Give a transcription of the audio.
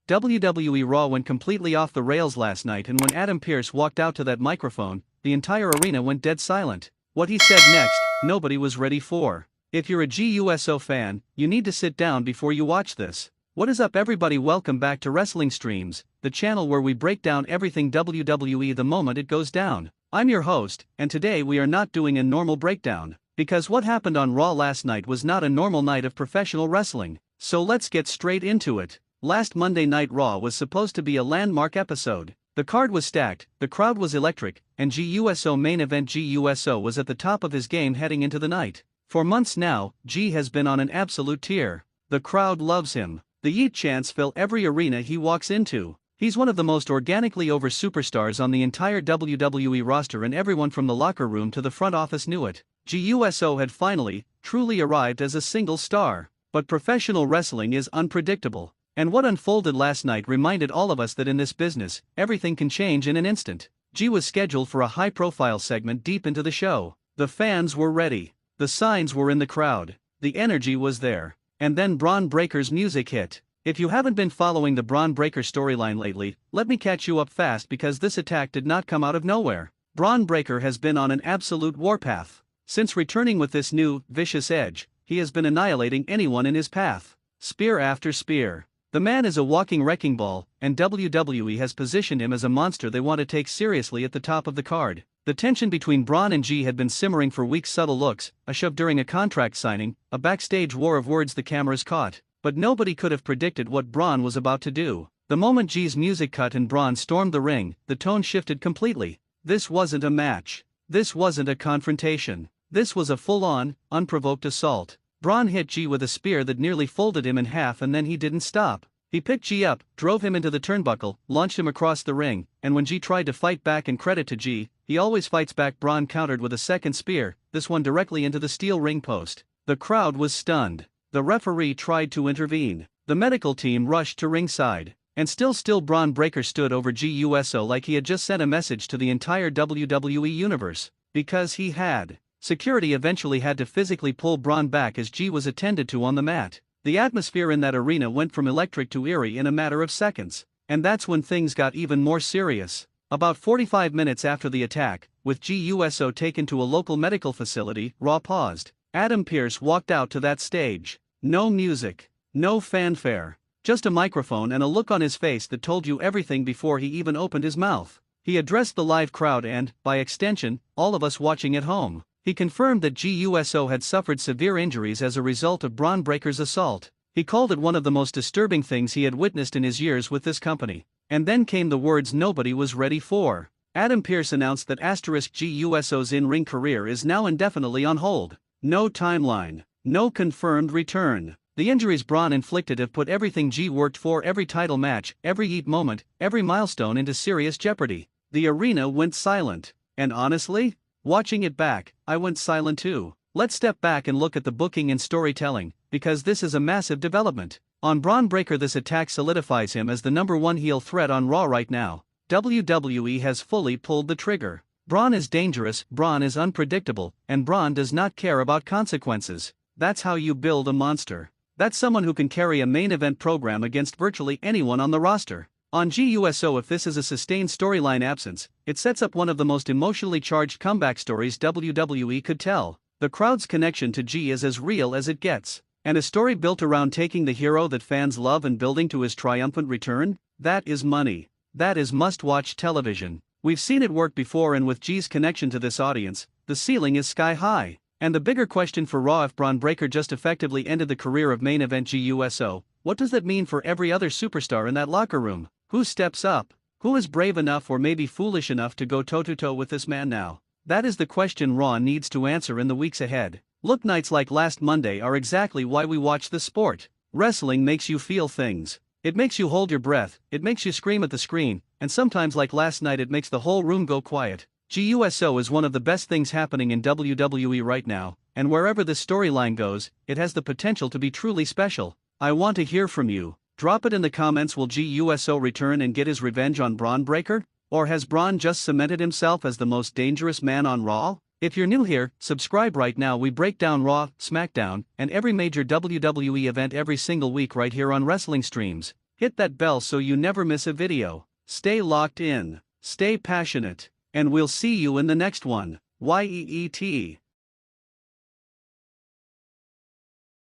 WWE Raw went completely off the rails last night, and when Adam Pearce walked out to that microphone, the entire arena went dead silent. What he said next, nobody was ready for. If you're a Jey Uso fan, you need to sit down before you watch this. What is up, everybody? Welcome back to Wrestling Streams, the channel where we break down everything WWE the moment it goes down. I'm your host, and today we are not doing a normal breakdown, because what happened on Raw last night was not a normal night of professional wrestling. So let's get straight into it. Last Monday Night Raw was supposed to be a landmark episode. The card was stacked, the crowd was electric, and Jey Uso Main Event Jey Uso was at the top of his game heading into the night. For months now, Jey has been on an absolute tear. The crowd loves him. The Yeet chants fill every arena he walks into. He's one of the most organically over superstars on the entire WWE roster, and everyone from the locker room to the front office knew it. Jey Uso had finally, truly arrived as a single star. But professional wrestling is unpredictable. And what unfolded last night reminded all of us that in this business, everything can change in an instant. Jey was scheduled for a high-profile segment deep into the show. The fans were ready. The signs were in the crowd. The energy was there. And then Bron Breakker's music hit. If you haven't been following the Bron Breakker storyline lately, let me catch you up fast, because this attack did not come out of nowhere. Bron Breakker has been on an absolute warpath. Since returning with this new, vicious edge, he has been annihilating anyone in his path. Spear after spear. The man is a walking wrecking ball, and WWE has positioned him as a monster they want to take seriously at the top of the card. The tension between Bron and Jey had been simmering for weeks. Subtle looks, a shove during a contract signing, a backstage war of words the cameras caught. But nobody could have predicted what Bron was about to do. The moment Jey's music cut and Bron stormed the ring, the tone shifted completely. This wasn't a match. This wasn't a confrontation. This was a full-on, unprovoked assault. Bron hit Jey with a spear that nearly folded him in half, and then he didn't stop. He picked Jey up, drove him into the turnbuckle, launched him across the ring, and when Jey tried to fight back, and credit to Jey, he always fights back, Bron countered with a second spear, this one directly into the steel ring post. The crowd was stunned. The referee tried to intervene. The medical team rushed to ringside. And still Bron Breakker stood over Jey Uso like he had just sent a message to the entire WWE Universe. Because he had. Security eventually had to physically pull Bron back as Jey was attended to on the mat. The atmosphere in that arena went from electric to eerie in a matter of seconds. And that's when things got even more serious. About 45 minutes after the attack, with Jey Uso taken to a local medical facility, Raw paused. Adam Pearce walked out to that stage. No music. No fanfare. Just a microphone and a look on his face that told you everything before he even opened his mouth. He addressed the live crowd and, by extension, all of us watching at home. He confirmed that Jey Uso had suffered severe injuries as a result of Bron Breakker's assault. He called it one of the most disturbing things he had witnessed in his years with this company. And then came the words nobody was ready for. Adam Pearce announced that Jey Uso's in-ring career is now indefinitely on hold. No timeline. No confirmed return. The injuries Bron inflicted have put everything Jey worked for, every title match, every Yeet moment, every milestone, into serious jeopardy. The arena went silent. And honestly, watching it back, I went silent too. Let's step back and look at the booking and storytelling, because this is a massive development. On Bron Breakker, this attack solidifies him as the #1 heel threat on Raw right now. WWE has fully pulled the trigger. Bron is dangerous, Bron is unpredictable, and Bron does not care about consequences. That's how you build a monster. That's someone who can carry a main event program against virtually anyone on the roster. On Jey Uso, if this is a sustained storyline absence, it sets up one of the most emotionally charged comeback stories WWE could tell. The crowd's connection to Jey is as real as it gets. And a story built around taking the hero that fans love and building to his triumphant return? That is money. That is must-watch television. We've seen it work before, and with Jey's connection to this audience, the ceiling is sky high. And the bigger question for Raw: if Bron Breakker just effectively ended the career of Main Event Jey Uso, what does that mean for every other superstar in that locker room? Who steps up? Who is brave enough, or maybe foolish enough, to go toe-to-toe with this man now? That is the question Raw needs to answer in the weeks ahead. Look, nights like last Monday are exactly why we watch the sport. Wrestling makes you feel things. It makes you hold your breath, it makes you scream at the screen, and sometimes, like last night, it makes the whole room go quiet. Jey Uso is one of the best things happening in WWE right now, and wherever this storyline goes, it has the potential to be truly special. I want to hear from you. Drop it in the comments. Will Jey Uso return and get his revenge on Bron Breakker? Or has Bron just cemented himself as the most dangerous man on Raw? If you're new here, subscribe right now. We break down Raw, SmackDown, and every major WWE event every single week right here on Wrestling Streams. Hit that bell so you never miss a video. Stay locked in, stay passionate, and we'll see you in the next one. YEET.